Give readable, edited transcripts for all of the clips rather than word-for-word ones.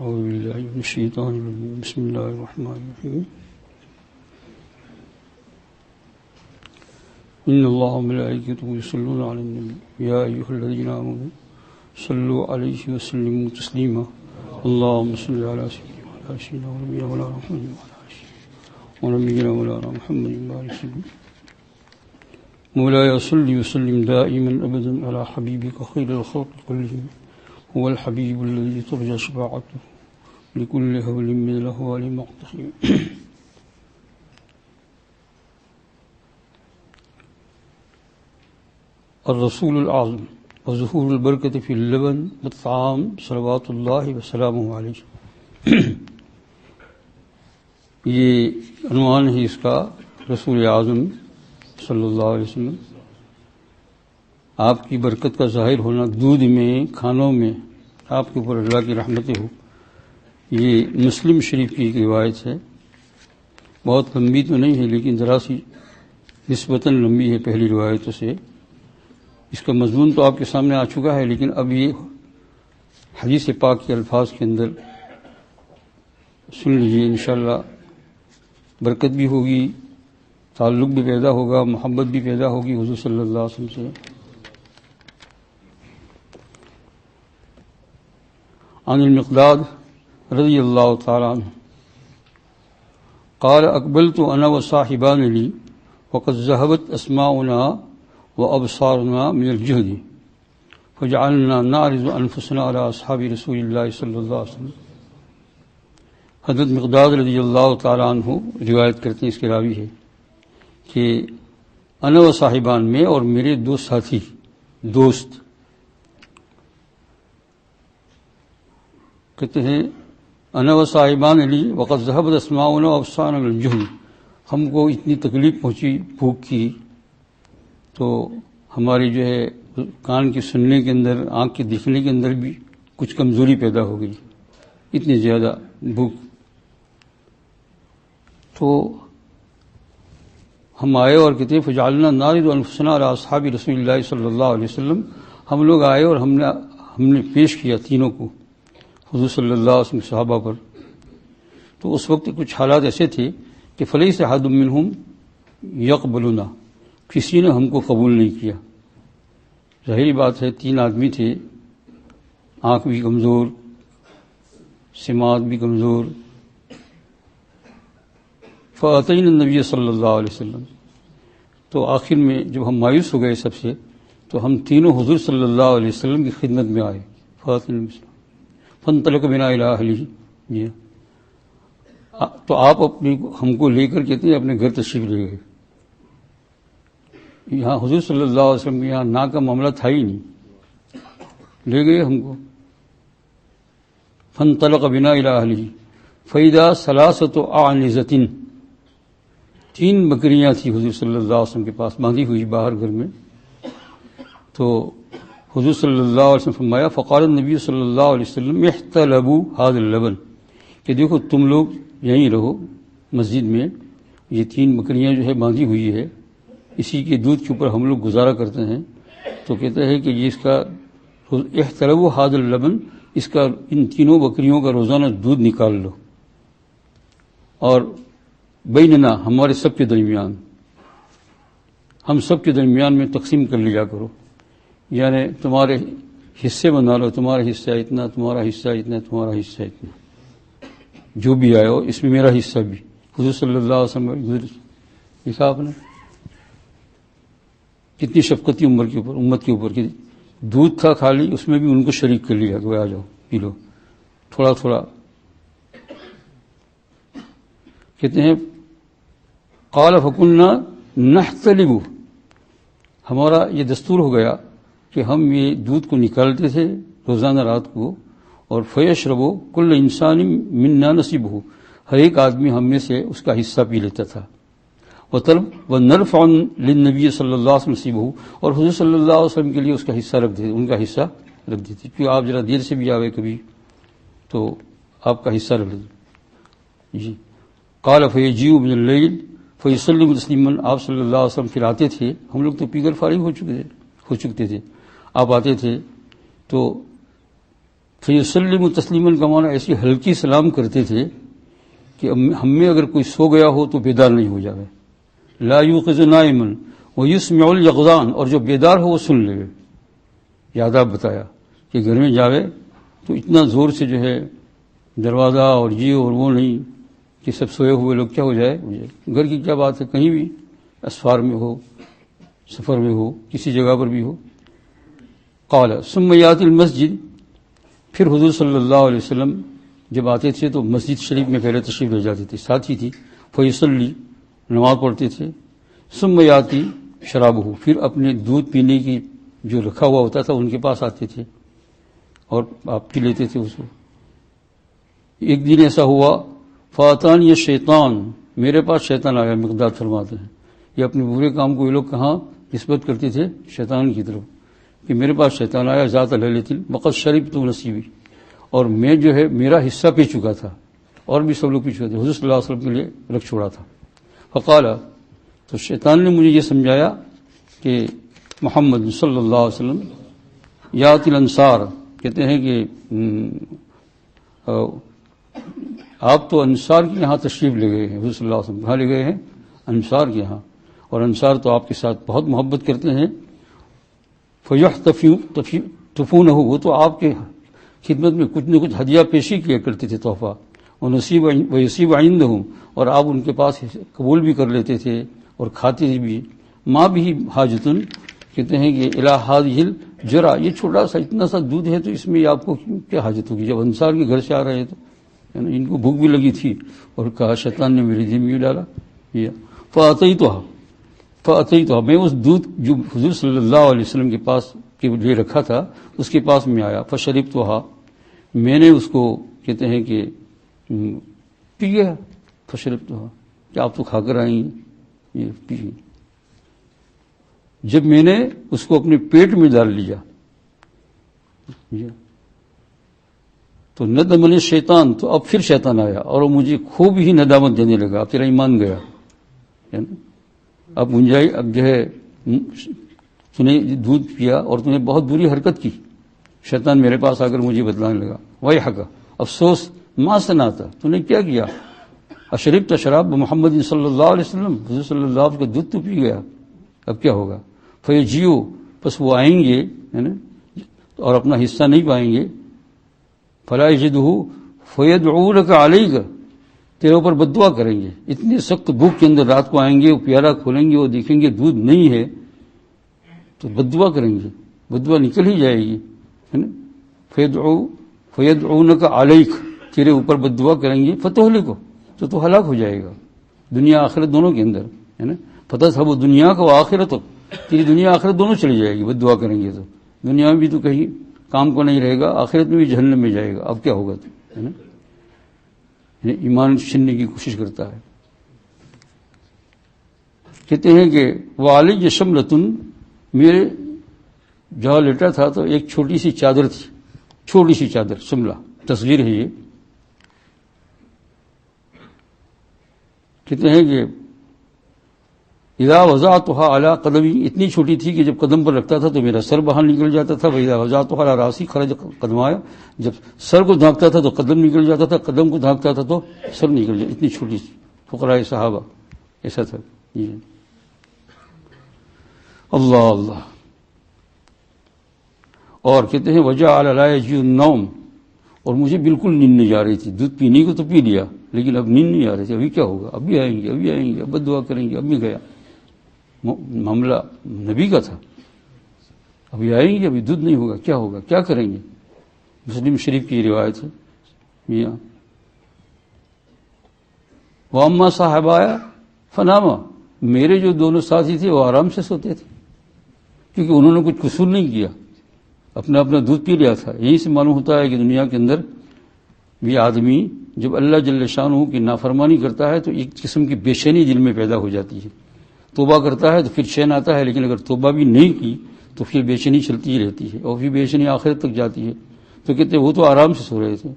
أعوذ بالله من الشيطان الرجيم بسم الله الرحمن الرحيم إن الله وملائكته يصلون على النبي يا أيها الذين آمنوا صلوا عليه وسلموا تسليما اللهم صل على سيدنا ونبينا مولانا محمد ونبينا مولانا محمد وعلى آله مولاي صل وسلم دائما أبدا على حبيبك خير الخلق كلهم هو الحبيب الذي ترجى شفاعته لكل هول من الأهوال مقتحم الرسول الأعظم وظهور البركة في اللبن والطعام صلوات الله وسلامه عليه. یہ عنوان ہے اس کا، رسول اعظم صلی اللہ علیہ وسلم، آپ کی برکت کا ظاہر ہونا دودھ میں، کھانوں میں، آپ کے اوپر اللہ کی رحمتیں ہو. یہ مسلم شریف کی ایک روایت ہے، بہت لمبی تو نہیں ہے لیکن ذرا سی نسبتاً لمبی ہے پہلی روایتوں سے. اس کا مضمون تو آپ کے سامنے آ چکا ہے، لیکن اب یہ حدیث پاک کے الفاظ کے اندر سن لیجیے، انشاءاللہ برکت بھی ہوگی، تعلق بھی پیدا ہوگا، محبت بھی پیدا ہوگی حضور صلی اللہ علیہ وسلم سے. عن المقداد رضی اللہ تعالی عنہ قال اقبلت انا وصاحبان لی وقد ذهبت اسماؤنا وابصارنا من الجهد فجعلنا نعرض انفسنا على اصحاب رسول اللہ صلی اللہ علیہ وسلم. حضرت مقداد رضی اللہ تعالی عنہ روایت کرتے ہیں، اس کے راوی ہے کہ انا و صاحبان میں اور میرے دو ساتھی دوست کہتے ہیں انا و صاحبان علی وقت ذهبت اسماؤنا وابصارنا من الجهد، ہم کو اتنی تکلیف پہنچی بھوک کی تو ہماری جو ہے کان کے سننے کے اندر، آنکھ کے دیکھنے کے اندر بھی کچھ کمزوری پیدا ہو گئی، اتنی زیادہ بھوک. تو ہم آئے اور کہتے ہیں فجعلنا نعرض انفسنا علی اصحاب رسول اللہ صلی اللہ علیہ وسلم، ہم لوگ آئے اور ہم نے پیش کیا تینوں کو حضور صلی اللہ علیہ وسلم صحابہ پر. تو اس وقت کچھ حالات ایسے تھے کہ فلیس احد منہم یقبلنا، کسی نے ہم کو قبول نہیں کیا. ظاہری بات ہے، تین آدمی تھے، آنکھ بھی کمزور، سماعت بھی کمزور. فاتین النبی صلی اللہ علیہ وسلم، تو آخر میں جب ہم مایوس ہو گئے سب سے تو ہم تینوں حضور صلی اللہ علیہ وسلم کی خدمت میں آئے. فانطلق بنا الی اہلہ، تو آپ ہم کو لے کر کہتے ہیں اپنے گھر تشریف لے گئے. یہاں حضور صلی اللہ علیہ وسلم یہاں نا کا معاملہ تھا ہی نہیں، لے گئے ہم کو. فانطلق بنا الی اہلہ فاذا ثلاثۃ اعنزۃ، تین بکریاں تھیں حضور صلی اللہ علیہ وسلم کے پاس باندھی ہوئی باہر گھر میں. تو حضور صلی اللہ علیہ وسلم فرمایا فقال النبی صلی اللہ علیہ وسلم احتلبوا هذا اللبن، کہ دیکھو تم لوگ یہیں رہو مسجد میں، یہ تین بکریاں جو ہے باندھی ہوئی ہے، اسی کے دودھ کے اوپر ہم لوگ گزارا کرتے ہیں. تو کہتا ہے کہ یہ اس کا احتلبوا هذا اللبن، اس کا ان تینوں بکریوں کا روزانہ دودھ نکال لو اور بیننا، ہمارے سب کے درمیان، ہم سب کے درمیان میں تقسیم کر لیا کرو. یعنی تمہارے حصے بنا لو، تمہارا حصہ اتنا، تمہارا حصہ اتنا، تمہارا حصہ اتنا، جو بھی آئے ہو اس میں میرا حصہ بھی. حضور صلی اللہ علیہ وسلم لکھا آپ نے کتنی شفقتی امت کے اوپر، کہ دودھ تھا خالی، اس میں بھی ان کو شریک کر لیا کہ آ جاؤ پی لو تھوڑا تھوڑا. کہتے ہیں قال فکنا نحتلب، ہمارا یہ دستور ہو گیا کہ ہم یہ دودھ کو نکالتے تھے روزانہ رات کو، اور فیشرب کل انسان منا نصیبہ، ہر ایک آدمی ہم میں سے اس کا حصہ پی لیتا تھا. ونرفع للنبی صلی اللہ علیہ وسلم نصیبہ، اور حضور صلی اللہ علیہ وسلم کے لیے اس کا حصہ رکھ دیتے، ان کا حصہ رکھ دیتے، کیونکہ آپ ذرا دیر سے بھی آوے کبھی تو آپ کا حصہ رکھ دیتے. جی قال فیجیء من اللیل فیسلم تسلیما، آپ صلی اللہ علیہ وسلم پھر آتے تھے، ہم لوگ تو پی کر فارغ ہو چکے تھے، آپ آتے تھے تو فیسلم تسلیما کا معنی ایسی ہلکی سلام کرتے تھے کہ ہم میں اگر کوئی سو گیا ہو تو بیدار نہیں ہو جائے. لا یوقظ نائما ویسمع الیقظان، اور جو بیدار ہو وہ سن لے. یاد آپ بتایا کہ گھر میں جاوے تو اتنا زور سے جو ہے دروازہ اور یہ اور وہ نہیں کہ سب سوئے ہوئے لوگ کیا ہو جائے. گھر کی کیا بات ہے، کہیں بھی اسفار میں ہو، سفر میں ہو، کسی جگہ پر بھی ہو. قال ثم یاتی المسجد، پھر حضور صلی اللہ علیہ وسلم جب آتے تھے تو مسجد شریف میں پہلے تشریف لے جاتے تھے، ساتھی تھی. فیصلی، نماز پڑھتے تھے. ثم یاتی شرابہ، پھر اپنے دودھ پینے کی جو رکھا ہوا ہوتا تھا ان کے پاس آتے تھے اور آپ پی لیتے تھے اس کو. ایک دن ایسا ہوا فاتان یہ شیطان، میرے پاس شیطان آیا. مقداد فرماتے ہیں یہ اپنے برے کام کو یہ لوگ کہاں نسبت کرتے تھے؟ شیطان کی طرف، کہ میرے پاس شیطان آیا. ذات لیلۃ وقد شربت نصیبی، اور میں جو ہے میرا حصہ پی چکا تھا اور بھی سب لوگ پی چکے تھے، حضور صلی اللہ علیہ وسلم کے لیے رکھ چھوڑا تھا. فقال، تو شیطان نے مجھے یہ سمجھایا کہ محمد صلی اللہ علیہ وسلم یاتی الانصار، کہتے ہیں کہ آپ تو انصار کے یہاں تشریف لے گئے ہیں. حضور صلی اللہ علیہ وسلم کہاں لے گئے ہیں؟ انصار کے یہاں، اور انصار تو آپ کے ساتھ بہت محبت کرتے ہیں. فیحتفونہ، وہ تو آپ کے خدمت میں کچھ نہ کچھ ہدیہ پیشی کیا کرتے تھے، تحفہ. ویصیب عندہم، اور آپ ان کے پاس قبول بھی کر لیتے تھے اور کھاتے بھی. ما بھی حاجتن، کہتے ہیں کہ الی ھذہ الجرع، یہ چھوٹا سا اتنا سا دودھ ہے تو اس میں آپ کو کیا حاجت ہوگی؟ جب انصار کے گھر سے آ رہے ہیں تو ان کو بھوک بھی لگی تھی. اور کہا شیطان نے میرے دل میں ڈالا. فاتیتها، میں اس دودھ جو حضور صلی اللہ علیہ وسلم کے پاس کے لیے رکھا تھا اس کے پاس میں آیا. فشربتها، میں نے اس کو کہتے ہیں کہ پی گیا. فشربتها، کہ آپ تو کھا کر آئیں گے، یہ پی. جب میں نے اس کو اپنے پیٹ میں ڈال لیا تو ندمنی شیطان، تو اب پھر شیطان آیا اور وہ مجھے خوب ہی ندامت دینے لگا. اب تیرا ایمان گیا، اب گنجائی، اب جو ہے تو نے دودھ پیا اور تو نے بہت بری حرکت کی. شیطان میرے پاس آ کر مجھے بتلانے لگا. ویحک، افسوس، ما صنعت، تو نے کیا کیا؟ اشربت شراب محمد صلی اللہ علیہ وسلم، حضور صلی اللہ علیہ وسلم کا دودھ تو پی گیا، اب کیا ہوگا؟ فیجیو، پس وہ آئیں گے اور اپنا حصہ نہیں پائیں گے. فلا یجدہ فیدعونک علیک، تیرے اوپر بددعا کریں گے. اتنی سخت بھوک کے اندر رات کو آئیں گے، وہ پیالہ کھولیں گے، وہ دیکھیں گے دودھ نہیں ہے تو بددعا کریں گے، بددعا نکل ہی جائے گی. فیدعونک علیک، تیرے اوپر بددعا کریں گے. فتہلکو، تو ہلاک ہو جائے گا دنیا آخرت دونوں کے اندر، ہے نا. فتذہب دنیا کا آخرت، تیری دنیا آخرت دونوں چلی جائے گی بددعا کریں گے تو. دنیا میں بھی تو کہیں کام کو نہیں رہے گا، آخرت میں بھی جہنم میں جائے گا. اب کیا ہوگا تو، ہے نا. ایمان چھیننے کی کوشش کرتا ہے. کہتے ہیں کہ وعلی شملتن، میرے جہاں لیٹا تھا تو ایک چھوٹی سی چادر تھی، چھوٹی سی چادر، شملہ تصویر ہے یہ. کہتے ہیں کہ اذا وضعتها علی قدمی، اتنی چھوٹی تھی کہ جب قدم پر رکھتا تھا تو میرا سر باہر نکل جاتا تھا. واذا وضعتها علی راسی خرج قدمایا، جب سر کو دھانکتا تھا تو قدم نکل جاتا تھا، قدم کو دھانکتا تھا تو سر نکل جاتا. اتنی چھوٹی سی. فقراء صحابہ ایسا تھا. اللہ اللہ. اور کہتے ہیں وجعل لا یجی النوم، اور مجھے بالکل نیند نہیں آ رہی تھی. دودھ پینے کو تو پی لیا لیکن اب نیند نہیں آ رہی تھی. ابھی کیا ہوگا؟ ابھی آئیں گے، ابھی آئیں گے، اب بددعا کریں گے. اب بھی گیا معاملہ نبی کا تھا. ابھی آئیں گے، ابھی دودھ نہیں ہوگا، کیا ہوگا، کیا کریں گے؟ مسلم شریف کی روایت ہے. میاں واما صاحب آیا فناما، میرے جو دونوں ساتھی تھے وہ آرام سے سوتے تھے کیونکہ انہوں نے کچھ قصور نہیں کیا، اپنا اپنا دودھ پی لیا تھا. یہی سے معلوم ہوتا ہے کہ دنیا کے اندر بھی آدمی جب اللہ جل شانہ کی نافرمانی کرتا ہے تو ایک قسم کی بے چینی دل میں پیدا ہو جاتی ہے. توبہ کرتا ہے تو پھر چین آتا ہے، لیکن اگر توبہ بھی نہیں کی تو پھر بے چینی چلتی ہی رہتی ہے اور پھر بے چینی آخرت تک جاتی ہے. تو کہتے ہیں وہ تو آرام سے سو رہے تھے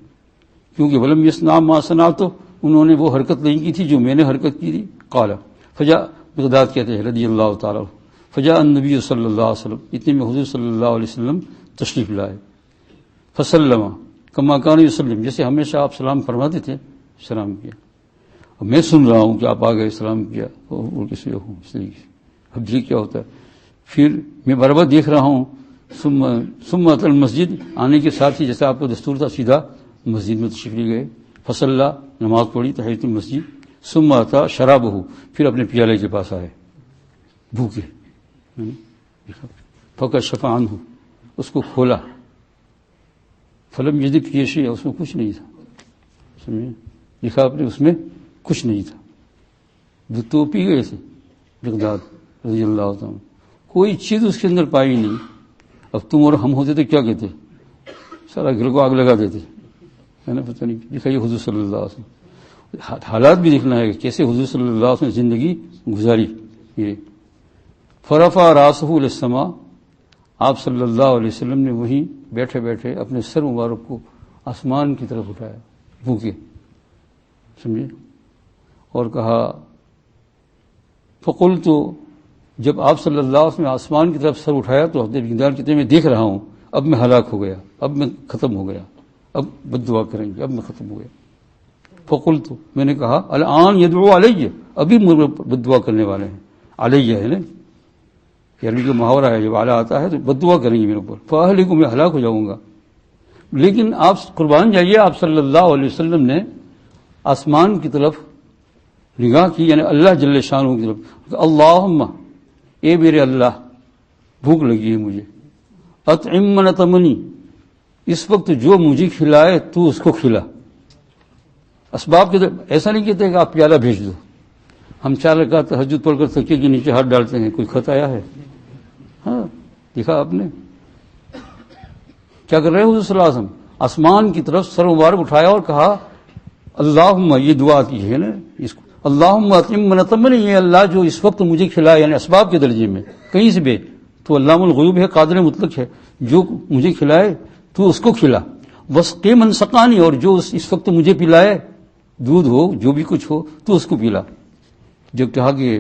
کیونکہ ولم یصنع ما صنعت، تو انہوں نے وہ حرکت نہیں کی تھی جو میں نے حرکت کی تھی. قال فجاء، مقداد کہتے ہیں رضی اللہ تعالی عنہ، فجاء النبی صلی اللہ علیہ وسلم، اتنے میں حضور صلی اللہ علیہ وسلم تشریف لائے. فسلم، کما کان یسلم، جیسے ہمیشہ آپ سلام فرماتے تھے سلام کیا. اب میں سن رہا ہوں کہ آپ آ گئے سلام کیا اور کسی ہوں، اس لیے اب جی کیا ہوتا ہے. پھر میں برابر دیکھ رہا ہوں ثم اتى المسجد، آنے کے ساتھ ہی جیسا آپ کو دستور تھا سیدھا مسجد میں تشریف لے گئے. فصلى، نماز پڑھی تحیۃ المسجد. ثم اتى شرابه، پھر اپنے پیالے کے پاس آئے بھوکے. فكشف عنه، اس کو کھولا. فلم يجد فيه شيئا، اس میں کچھ نہیں تھا. سمجھے؟ لکھا آپ نے اس میں کچھ نہیں تھا. تو پی گئے تھے مقداد رضی اللہ عنہ، کوئی چیز اس کے اندر پائی نہیں. اب تم اور ہم ہوتے تو کیا کہتے؟ سارا گھر کو آگ لگا دیتے، ہے نا. پتہ نہیں لکھا یہ حضور صلی اللہ علیہ وسلم. حالات بھی دیکھنا ہے کہ کیسے حضور صلی اللہ علیہ وسلم نے زندگی گزاری. یہ فرفع راسہ الی السماء، آپ صلی اللہ علیہ وسلم نے وہیں بیٹھے بیٹھے اپنے سر مبارک کو آسمان کی طرف اٹھایا بھوکے. سمجھے؟ اور کہا فقلت، جب آپ صلی اللہ علیہ وسلم نے آسمان کی طرف سر اٹھایا تو حضرت مقداد کہتے ہیں میں دیکھ رہا ہوں اب میں ہلاک ہو گیا، اب میں ختم ہو گیا، اب بد دعا کریں گے، اب میں ختم ہو گیا. فقلت، میں نے کہا الان یدعو علیہ، ابھی مجھے بد دعا کرنے والے ہیں. علیہ ہے نا، یعنی جو محاورہ ہے جب اعلیٰ آتا ہے تو بد دعا کریں گے میرے اوپر. فاہلک، میں ہلاک ہو جاؤں گا. لیکن آپ قربان جائیے، آپ صلی اللہ علیہ وسلم نے آسمان کی طرف نگاہ کی، یعنی اللہ جل شانہ کی طرف. اللہم، اے میرے اللہ، بھوک لگی ہے مجھے. اطعم من اطعمنی، اس وقت جو مجھے کھلائے تو اس کو کھلا. اسباب کے ایسا نہیں کہتے کہ آپ پیالہ بھیج دو. ہم 4 رکعت تہجد پڑھ کر تکیے کے نیچے ہاتھ ڈالتے ہیں، کوئی خط آیا ہے؟ ہاں دیکھا آپ نے کیا کر رہے ہیں؟ حضور صلی اللہ علیہ وسلم آسمان کی طرف سر مبارک اٹھایا اور کہا اللہم، یہ دعا کی ہے نا اس کو، اللہم اطعم من اطعمنی، یہ اللہ جو اس وقت مجھے کھلائے، یعنی اسباب کے درجے میں کہیں سے بھی تو علام الغیوب ہے، قادر مطلق ہے، جو مجھے کھلائے تو اس کو کھلا. واسقی من سقانی، اور جو اس وقت مجھے پلائے، دودھ ہو جو بھی کچھ ہو تو اس کو پلا. جب کہا کہ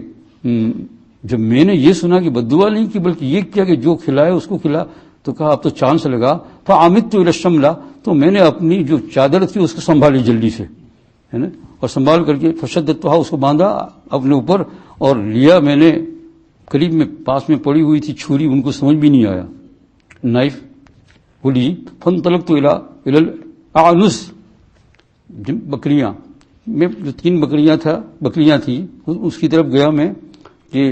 جب میں نے یہ سنا کہ بد دعا نہیں کی بلکہ یہ کیا کہ جو کھلائے اس کو کھلا، تو کہا اب تو چانس لگا. فعمدت الی الشملہ، تو میں نے اپنی جو چادر تھی اس کو سنبھالی جلدی سے، ہے نا، اور سنبھال کر کے فشدتھا، اس کو باندھا اپنے اوپر اور لیا. میں نے قریب میں پاس میں پڑی ہوئی تھی چھری، ان کو سمجھ بھی نہیں آیا، نائف وہ لی. فانطلقت الی الاعنس، بکریاں، میں جو 3 بکریاں تھیں اس کی طرف گیا میں کہ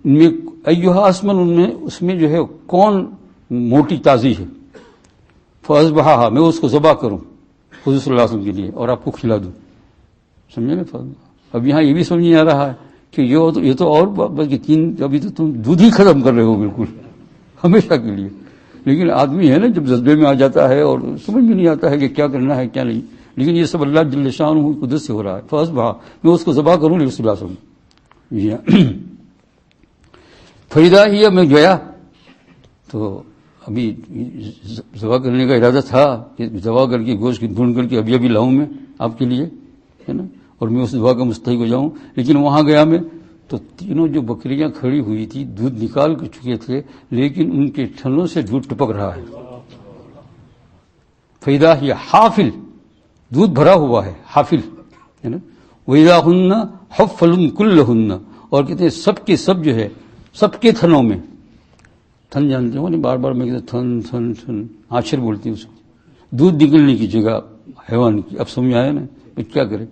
ان میں ایھا اسمن، اس میں جو ہے کون موٹی تازی ہے. فاذبحھا، میں اس کو ذبح کروں حضور صلی اللہ علیہ وسلم کے لیے اور آپ کو کھلا دوں. سمجھے نا؟ اب یہاں یہ بھی سمجھ نہیں آ رہا ہے کہ یہ تو اور بلکہ 3، ابھی تو تم دودھ ہی ختم کر رہے ہو بالکل ہمیشہ کے لیے. لیکن آدمی ہے نا جب جذبے میں آ جاتا ہے اور سمجھ بھی نہیں آتا ہے کہ کیا کرنا ہے کیا نہیں، لیکن یہ سب اللہ جل شانہ کی قدرت سے ہو رہا ہے. فاذبحھا، میں اس کو ذبح کروں رسول اللہ صلی اللہ علیہ وسلم. فإذا ہی میں گیا تو ابھی ذبح کرنے کا ارادہ تھا کہ ذبح کر کے گوشت ڈھونڈ کر کے ابھی لاؤں میں آپ کے لیے، ہے نا، اور میں اس دعا کا مستحق ہو جاؤں. لیکن وہاں گیا میں تو تینوں جو بکریاں کھڑی ہوئی تھی دودھ نکال کر چکے تھے، لیکن ان کے ٹھنوں سے دودھ ٹپک رہا ہے. فإذا ہی حافل، دودھ بھرا ہوا ہے، حافل ہے نا. وإذا ہن حفل کلہن، اور کہتے ہیں سب کے سب جو ہے سب کے تھنوں میں، تھن جانتے ہو نہیں، بار بار میں کہتے تھن تھن تھن، آچر بولتی ہوں اس کو، دودھ نکلنے کی جگہ حیوان کی. اب سمجھ آیا نا کیا کرے؟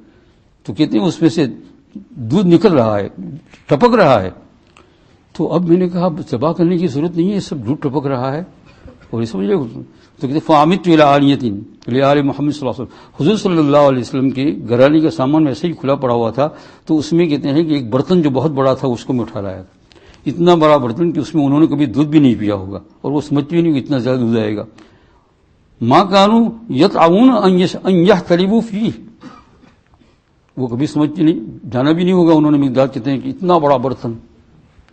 تو کہتے ہیں اس میں سے دودھ نکل رہا ہے، ٹپک رہا ہے. تو اب میں نے کہا ذبح کرنے کی ضرورت نہیں ہے، سب دودھ ٹپک رہا ہے. اور یہ سمجھ لے تو کہتے فعمدت الی آنیۃ لآل محمد صلی اللہ علیہ وسلم، حضور صلی اللہ علیہ وسلم کے گھرانے کا سامان ویسے ہی کھلا پڑا ہوا تھا، تو اس میں کہتے ہیں کہ ایک برتن جو بہت بڑا تھا اس کو میں اٹھا لایا تھا. اتنا بڑا برتن کہ اس میں انہوں نے کبھی دودھ بھی نہیں پیا ہوگا اور وہ سمجھتے بھی نہیں کہ اتنا زیادہ دودھ آئے گا. ما کانوا یطعمون ان یحتلبوا فیہ، وہ کبھی سمجھتے نہیں، جانا بھی نہیں ہوگا انہوں نے. مقدار کہتے ہیں کہ اتنا بڑا برتن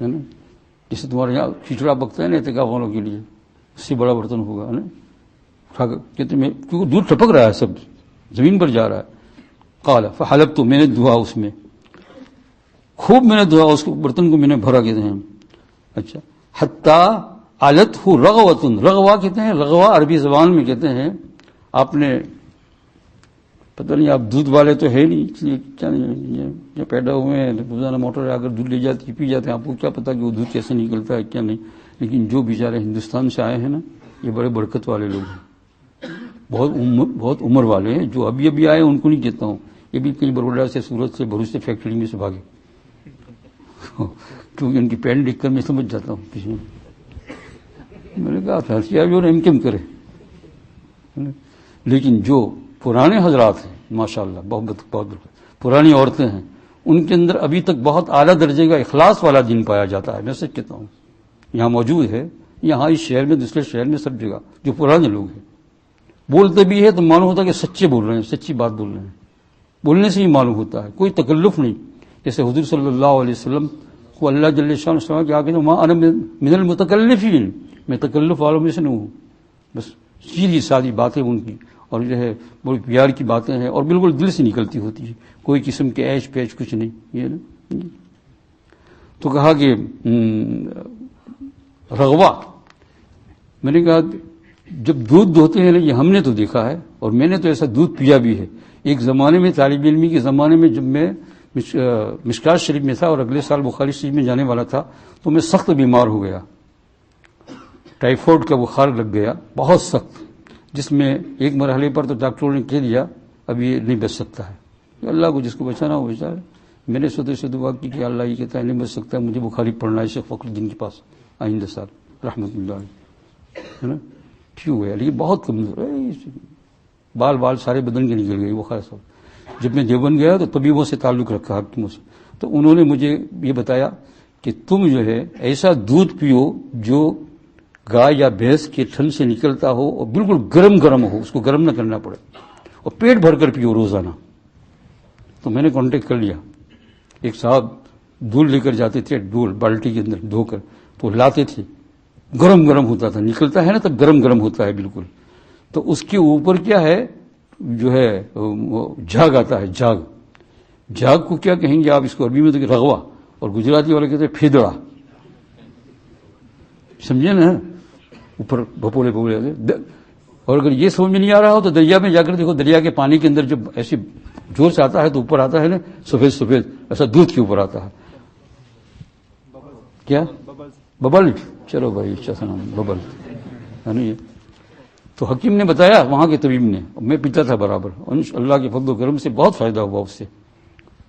ہے نا، جیسے تمہارے یہاں کھچڑا پکتا ہے نا اعتکاف والوں کے لیے، اس سے بڑا برتن ہوگا نا. کہتے ہیں کیونکہ دودھ ٹپک رہا ہے، سب زمین پر جا رہا ہے. قال فحلبت، میں نے دھوا اس میں خوب، میں نے دھوا اس کو، برتن کو میں نے بھرا. کہتے ہیں اچھا حتی علتہ رغوۃ، رغوا کہتے ہیں، رغوا عربی زبان میں کہتے ہیں آپ نے پتہ نہیں آپ دودھ والے تو ہے نہیں، اس لیے کیا جو پیدا ہوئے ہیں روزانہ موٹر آ کر دودھ لے جاتی پی جاتے ہیں، آپ کو کیا پتا کہ وہ دودھ کیسے نکلتا ہے کیا نہیں. لیکن جو بیچارے ہندوستان سے آئے ہیں نا، یہ بڑے برکت والے لوگ ہیں، بہت عمر والے ہیں. جو ابھی آئے ان کو نہیں کہتا ہوں، یہ بھی کئی بروڈا سے، سورت سے، بھروچ سے فیکٹری میں سے بھاگے کیونکہ ان کی پینٹ دیکھ کر میں سمجھ جاتا ہوں. کسی میں نے کہا تھا جو ہم کم کرے. لیکن جو پرانے حضرات ہیں ماشاءاللہ، بہت پرانی عورتیں ہیں، ان کے اندر ابھی تک بہت اعلیٰ درجے کا اخلاص والا دین پایا جاتا ہے. میں سچ کہتا ہوں، یہاں موجود ہے، یہاں اس شہر میں، دوسرے شہر میں، سب جگہ جو پرانے لوگ ہیں بولتے بھی ہے تو معلوم ہوتا ہے کہ سچے بول رہے ہیں، سچی بات بول رہے ہیں. بولنے سے ہی معلوم ہوتا ہے، کوئی تکلف نہیں. جیسے حضور صلی اللہ علیہ وسلم کو اللہ جل شانہ کہ آگے ماں انا من المتکلفین، میں تکلف والوں میں سے نہیں ہوں. بس سیدھی سادی باتیں ان کی، اور جو ہے بڑی پیار کی باتیں ہیں اور بالکل دل سے نکلتی ہوتی ہے، کوئی قسم کے ایش پیش کچھ نہیں. یہ نا تو کہا کہ رغبہ، میں نے کہا جب دودھ دھوتے ہیں نا، یہ ہم نے تو دیکھا ہے اور میں نے تو ایسا دودھ پیا بھی ہے. ایک زمانے میں، طالب علمی کے زمانے میں، جب میں مشکات شریف میں تھا اور اگلے سال بخاری شریف میں جانے والا تھا، تو میں سخت بیمار ہو گیا. ٹائیفائڈ کا بخار لگ گیا بہت سخت، جس میں ایک مرحلے پر تو ڈاکٹروں نے کہہ دیا اب یہ نہیں بچ سکتا ہے. اللہ کو جس کو بچانا ہو بچا. میں نے سوتے سے دعا کی کہ اللہ یہ کہتا ہے نہیں بچ سکتا، مجھے بخاری پڑھنا ہے شیخ فخر الدین کے پاس آئندہ سال رحمۃ اللہ علیہ، ہے نا. ٹھیک ہو گیا، لیکن بہت کمزور ہے، بال سارے بدن کے نکل گئے بخار صاحب. جب میں دیوبند گیا تو طبیبوں سے تعلق رکھا حکیموں سے، تو انہوں نے مجھے یہ بتایا کہ تم جو ہے ایسا دودھ پیو جو گائے یا بھینس کے تھن سے نکلتا ہو اور بالکل گرم ہو، اس کو گرم نہ کرنا پڑے، اور پیٹ بھر کر پیو روزانہ. تو میں نے کانٹیکٹ کر لیا. ایک صاحب دودھ لے کر جاتے تھے، ڈول بالٹی کے اندر دھو کر، تو لاتے تھے، گرم ہوتا تھا، نکلتا ہے نا تب گرم ہوتا ہے بالکل. تو اس کے اوپر کیا ہے، جو ہے جھاگ آتا ہے. جھاگ کو کیا کہیں گے آپ اس کو؟ عربی میں تو رغوا، اور گجراتی والے کہتے ہیں پھیدڑا، سمجھے نا، اوپر بھپولے. اور اگر یہ سمجھ میں نہیں آ رہا ہو تو دریا میں جا کر دیکھو، دریا کے پانی کے اندر جب ایسے زور سے آتا ہے تو اوپر آتا ہے نا سفید، ایسا دودھ کے اوپر آتا ہے. کیا ببل؟ چلو بھائی اچھا سا نام ببل ہے نا. یہ تو حکیم نے بتایا، وہاں کے طبیب نے، میں پیتا تھا برابر، اللہ کے فضل و کرم سے بہت فائدہ ہوا اس سے.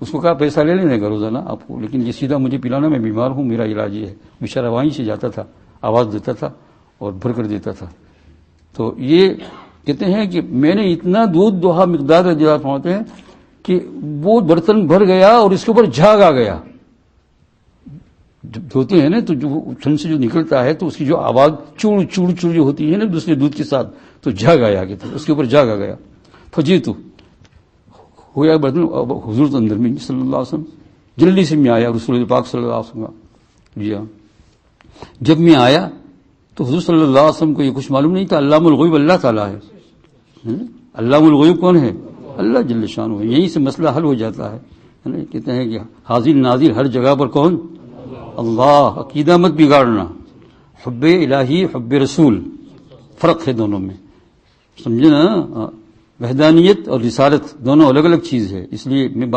اس کو کہا پیسہ لے لینے کا روزانہ آپ کو، لیکن یہ سیدھا مجھے پلانا، میں بیمار ہوں، میرا علاج یہ ہے. بیچارہ وہیں سے جاتا تھا، آواز دیتا تھا اور بھر کر دیتا تھا. تو یہ کہتے ہیں کہ میں نے اتنا دودھ دوہا، مقدار رضیات ہوتے ہیں کہ وہ برتن بھر گیا اور اس کے اوپر جھاگ آ گیا. جب دھوتے ہیں نا تو جو چھن سے جو نکلتا ہے تو اس کی جو آواز چوڑ جو ہوتی ہے نا دوسرے دودھ کے ساتھ، تو جھاگ آیا کہ اس کے اوپر جھاگ آ گیا. فجی تو ہو گیا برتن، حضور تو اندر میں صلی اللہ علیہ وسلم جلدی سے میں آیا، رسول پاک صلی اللہ علیہ وسلم جی ہاں. جب میں آیا تو حضور صلی اللہ علیہ وسلم کو یہ کچھ معلوم نہیں تھا. علام الغیب اللہ تعالیٰ ہے. علام الغیب کون ہے؟ اللہ جل شانہ ہے. یہیں سے مسئلہ حل ہو جاتا ہے. کہتے ہیں کہ حاضر ناظر ہر جگہ پر کون؟ اللہ. عقیدہ مت بگاڑنا. حب الہی، حب رسول، فرق ہے دونوں میں، سمجھے نا. وحدانیت اور رسالت دونوں الگ الگ چیز ہے. اس لیے میں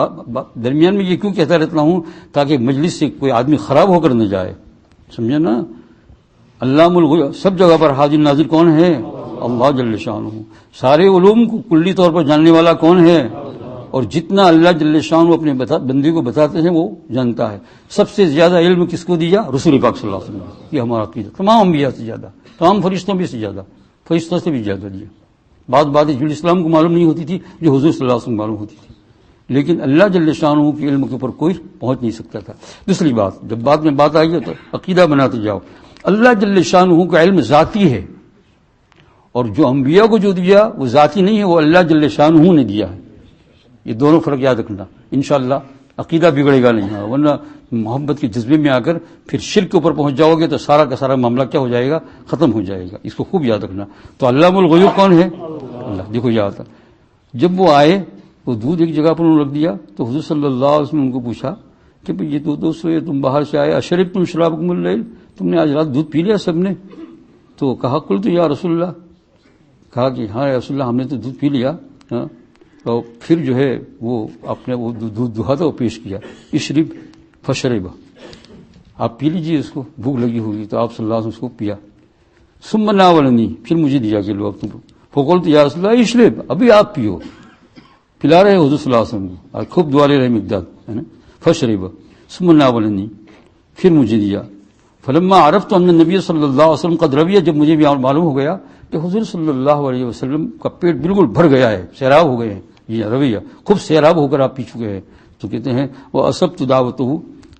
درمیان میں یہ کیوں کہتا رہتا ہوں، تاکہ مجلس سے کوئی آدمی خراب ہو کر نہ جائے، سمجھے نا. علام الغیوب، سب جگہ پر حاضر ناظر کون ہے؟ اللہ جل شانہ. سارے علوم کو کلی طور پر جاننے والا کون ہے؟ اور جتنا اللہ جل شانہ اپنے بندے کو بتاتے ہیں وہ جانتا ہے. سب سے زیادہ علم کس کو دیا؟ رسول پاک صلی اللہ علیہ وسلم. یہ ہمارا عقیدہ، تمام انبیاء سے زیادہ، تمام فرشتوں بھی سے زیادہ، فرشتوں سے بھی زیادہ دیا. باتیں جو اسلام کو معلوم نہیں ہوتی تھی، جو حضور صلی اللہ علیہ وسلم معلوم ہوتی تھی، لیکن اللہ جل شانہ کے علم کے اوپر کوئی پہنچ نہیں سکتا تھا. دوسری بات، جب بعد میں بات آئی ہے تو عقیدہ بناتے جاؤ. اللہ جل شانہ کا علم ذاتی ہے، اور جو انبیاء کو جو دیا وہ ذاتی نہیں ہے، وہ اللہ جل شانہ نے دیا ہے. یہ دونوں فرق یاد رکھنا. انشاءاللہ عقیدہ بگڑے گا نہیں، ورنہ محبت کے جذبے میں آ کر پھر شرک کے اوپر پہنچ جاؤ گے تو سارا کا سارا معاملہ کیا ہو جائے گا؟ ختم ہو جائے گا. اس کو خوب یاد رکھنا. تو علام الغیوب کون ہے؟ اللہ. دیکھو یاد ہے، جب وہ آئے وہ دودھ ایک جگہ پر انہوں نے رکھ دیا، تو حضور صلی اللہ علیہ وسلم نے ان کو پوچھا کہ یہ تو دوستو، یہ تم باہر سے آئے، اشرب تم شرابکم اللیل، تم نے آج رات دودھ پی لیا سب نے؟ تو کہا قلت یا رسول اللہ، کہا کہ ہاں رسول اللہ ہم نے تو دودھ پی لیا، ہاں، اور پھر جو ہے وہ اپنے وہ دودھ دہا تھا وہ پیش کیا، اشرب فشرب، آپ پی لیجیے اس کو، بھوک لگی ہوگی، تو آپ صلی اللہ علیہ وسلم اس کو پیا. ثم ناولنی، پھر مجھے دیا کہ لو اب تم. فقلت یا رسول اللہ اشرب، ابھی آپ پیو. پلا رہے حضور صلی اللہ علیہ وسلم اور خوب دعا لے رہے مقداد، ہے نا. فشرب ثم ناولنی، پھر مجھے دیا. فلما عرفت ان النبی صلی اللہ علیہ وسلم قد روی، جب مجھے بھی معلوم ہو گیا کہ حضور صلی اللہ علیہ وسلم کا پیٹ بالکل بھر گیا ہے، سیراب ہو گئے ہیں، یہ رویہ خوب سیراب ہو کر آپ پی چکے ہیں، تو کہتے ہیں وہ اصبت دعوتہ،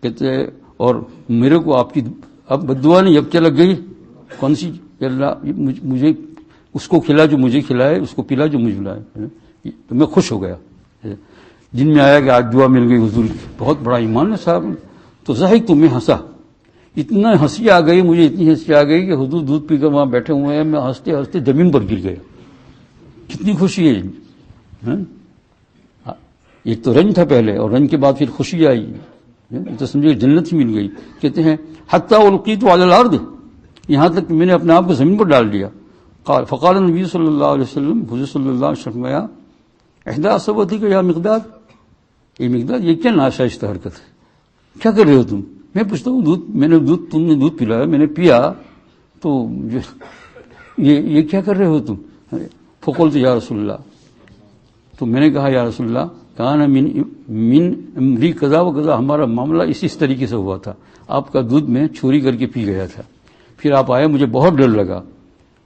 کہتے ہیں اور میرے کو آپ کی اب بددعا نہیں، اب کیا لگ گئی، کون سی، اللہ مجھے اس کو کھلا جو مجھے کھلائے، اس کو پلا جو مجھے پلائے، تو میں خوش ہو گیا. جن میں آیا کہ آج دعا مل گئی حضور کی، بہت بڑا ایمان ہے صاحب. تو ضحک تو میں ہنسا، اتنا ہنسی آ گئی مجھے، اتنی ہنسی آ گئی کہ حضور دودھ پی کر وہاں بیٹھے ہوئے ہیں، میں ہنستے ہنستے زمین پر گر گیا. کتنی خوشی ہے. ایک تو رنج تھا پہلے، اور رنج کے بعد پھر خوشی آئی، تو سمجھے جنت ہی مل گئی. کہتے ہیں حتی القیت علی الارض، یہاں تک کہ میں نے اپنے آپ کو زمین پر ڈال دیا. فقال نبی صلی اللہ علیہ وسلم، حضور صلی اللہ علیہ وسلم فرمایا احدی اصوتی کا یا مقداد، یہ مقداد یہ کیا ناشائستہ حرکت ہے، کیا کر رہے ہو تم؟ میں پوچھتا ہوں دودھ، میں نے دودھ، تم نے دودھ پلایا، میں نے پیا، تو یہ کیا کر رہے ہو تم؟ فقلت یا رسول اللہ، تو میں نے کہا یا رسول اللہ کان من امری قضا و قضا، ہمارا معاملہ اس طریقے سے ہوا تھا، آپ کا دودھ میں چوری کر کے پی گیا تھا، پھر آپ آئے، مجھے بہت ڈر لگا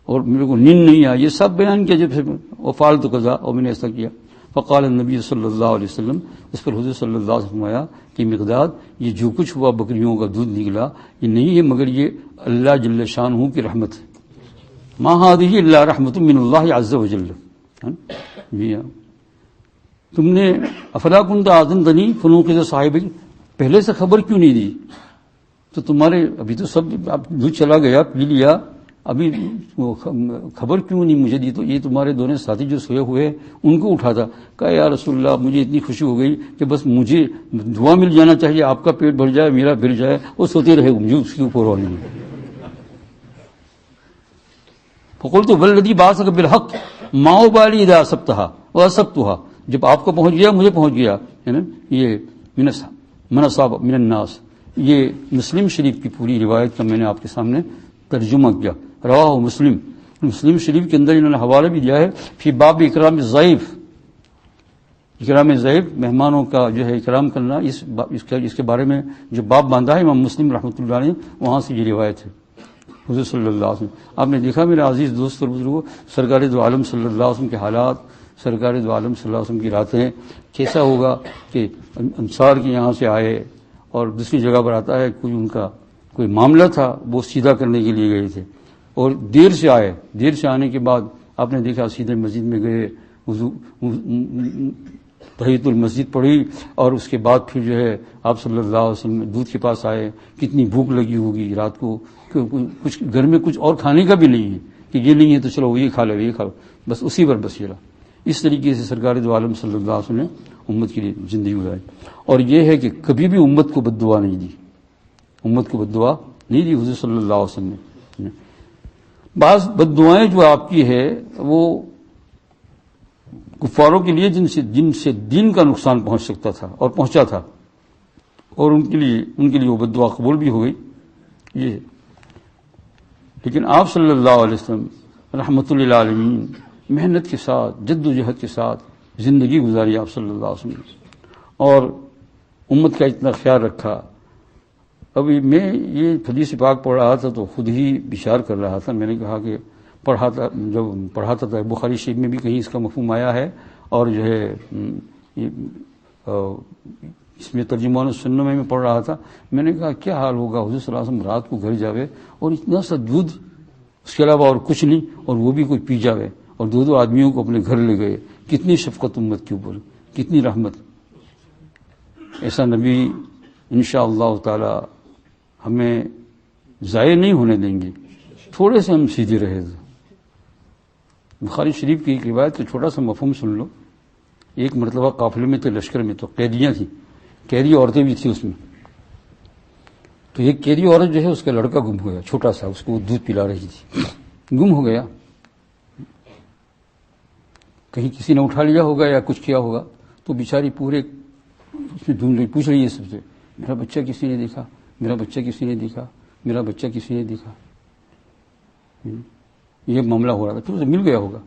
اور میرے کو نیند نہیں آئی، یہ سب بیان کیا، جب سے وہ فالتو قضا اور میں نے ایسا کیا. فقال النبی صلی اللہ علیہ وسلم، اس پر حضور صلی اللہ علیہ وسلم فرمایا کہ مقداد، یہ جو کچھ ہوا بکریوں کا دودھ نکلا، یہ نہیں ہے مگر یہ اللہ جل شانہ کی رحمت ہے. ما هذه الا رحمت من اللہ عز وجل. جی ہاں، تم نے افلا کنت آذنتنی فنوقظ صاحب، پہلے سے خبر کیوں نہیں دی؟ تو تمہارے ابھی تو سب دودھ چلا گیا، پی لیا، ابھی خبر کیوں نہیں مجھے دی؟ تو یہ تمہارے دونوں ساتھی جو سوئے ہوئے ان کو اٹھا تھا. کہا یا رسول اللہ مجھے اتنی خوشی ہو گئی کہ بس مجھے دعا مل جانا چاہیے، آپ کا پیٹ بھر جائے، میرا بھر جائے، وہ سوتے رہے، مجھے اس کے اوپر والی نہیں. فقلت والذی بعثک بالحق ما ابالی اذا اصبتها واصبتها، جب آپ کو پہنچ گیا مجھے پہنچ گیا، ہے نا. یہ من اصاب من الناس، یہ مسلم شریف کی پوری روایت کا میں نے آپ کے سامنے ترجمہ کیا. رواہ مسلم، مسلم شریف کے اندر انہوں نے حوالہ بھی دیا ہے، فی باب اکرام الضیف، اکرام ضیف، مہمانوں کا جو ہے اکرام کرنا، اس کے بارے میں جو باب باندھا ہے امام مسلم رحمۃ اللہ علیہ، وہاں سے یہ روایت ہے. حضور صلی اللہ علیہ وسلم، آپ نے دیکھا میرے عزیز دوست اور بزرگوں، سرکار دو عالم صلی اللہ علیہ وسلم کے حالات، سرکار دو عالم صلی اللہ علیہ وسلم کی راتیں، کیسا ہوگا کہ انصار کے یہاں سے آئے اور دوسری جگہ پر آتا ہے کوئی ان کا کوئی معاملہ تھا، وہ سیدھا کرنے کے لیے گئے تھے، اور دیر سے آئے، دیر سے آنے کے بعد آپ نے دیکھا سیدھے مسجد میں گئے، تحیۃ المسجد پڑھی، اور اس کے بعد پھر جو ہے آپ صلی اللہ علیہ وسلم دودھ کے پاس آئے. کتنی بھوک لگی ہوگی رات کو، کچھ گھر میں کچھ اور کھانے کا بھی نہیں ہے کہ یہ نہیں ہے تو چلو یہ کھا لو، یہ کھا لو، بس اسی پر بس چلا. اس طریقے سے سرکار دو عالم صلی اللہ علیہ وسلم نے امت کے لیے زندگی گزاری. اور یہ ہے کہ کبھی بھی امت کو بد دعا نہیں دی، امت کو بد دعا نہیں دی حضور صلی اللہ علیہ وسلم نے. بعض بد دعائیں جو آپ کی ہے وہ کفاروں کے لیے جن سے دین کا نقصان پہنچ سکتا تھا اور پہنچا تھا، اور ان کے لیے وہ بد دعا قبول بھی ہو گئی. یہ لیکن آپ صلی اللہ علیہ وسلم رحمۃ للعالمین محنت کے ساتھ، جد و جہد کے ساتھ زندگی گزاری آپ صلی اللہ علیہ وسلم، اور امت کا اتنا خیال رکھا. ابھی میں یہ حدیث پاک پڑھ رہا تھا تو خود ہی بشار کر رہا تھا. میں نے کہا کہ جب پڑھاتا تھا بخاری شریف میں بھی کہیں اس کا مفہوم آیا ہے، اور جو ہے اس میں ترجمان السنہ میں پڑھ رہا تھا. میں نے کہا کیا حال ہوگا حضور صلی اللہ علیہ وسلم رات کو گھر جاوے اور اتنا سا دودھ، اس کے علاوہ اور کچھ نہیں، اور وہ بھی کوئی پی جاوے، اور دو آدمیوں کو اپنے گھر لے گئے. کتنی شفقت امت کے اوپر، کتنی رحمت. ایسا نبی انشاءاللہ تعالی ہمیں ضائع نہیں ہونے دیں گے، تھوڑے سے ہم سیدھے رہے. بخاری شریف کی ایک روایت کا چھوٹا سا مفہوم سن لو. ایک مرتبہ قافلے میں تھے، لشکر میں، تو قیدیاں تھیں، قیدی عورتیں بھی تھیں اس میں. تو ایک قیدی عورت جو ہے اس کا لڑکا گم ہو گیا، چھوٹا سا، اس کو دودھ پلا رہی تھی، گم ہو گیا. کہیں کسی نے اٹھا لیا ہوگا یا کچھ کیا ہوگا تو بیچاری پورے اس میں ڈھونڈ رہی، پوچھ رہی ہے سب سے، میرا بچہ کسی نے دیکھا، میرا بچہ کسی نے دیکھا، میرا بچہ کسی نے دیکھا. یہ معاملہ ہو رہا تھا، پھر اسے مل گیا ہوگا.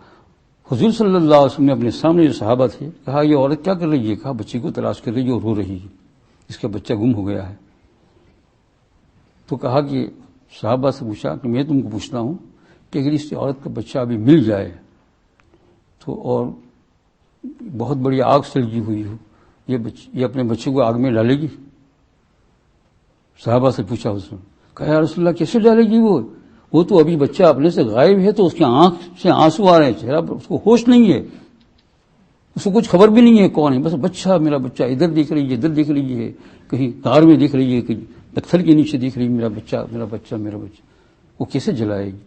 حضور صلی اللہ علیہ وسلم نے اپنے سامنے جو صحابہ تھے کہا یہ عورت کیا کر رہی ہے؟ کہا بچے کو تلاش کر رہی ہے اور رو رہی ہے، اس کا بچہ گم ہو گیا ہے. تو کہا کہ صحابہ سے پوچھا کہ میں تم کو پوچھتا ہوں کہ اگر اس عورت کا بچہ ابھی مل جائے تو اور بہت بڑی آگ سے لگی ہوئی ہو، یہ اپنے بچے کو آگ میں ڈالے گی؟ صحابہ سے پوچھا اس نے. کہا یا رسول اللہ کیسے ڈالے گی؟ وہ تو ابھی بچہ اپنے سے غائب ہے، تو اس کی آنکھ سے آنسو آ رہے ہیں، چہرہ پر اس کو ہوش نہیں ہے، اس کو کچھ خبر بھی نہیں ہے کون ہے، بس بچہ، میرا بچہ ادھر دیکھ رہی ہے، ادھر دیکھ رہی ہے، کہیں کار میں دیکھ رہی ہے، کہیں پتھر کے نیچے دیکھ رہی ہے، میرا بچہ میرا بچہ میرا بچہ. وہ کیسے جلائے گی؟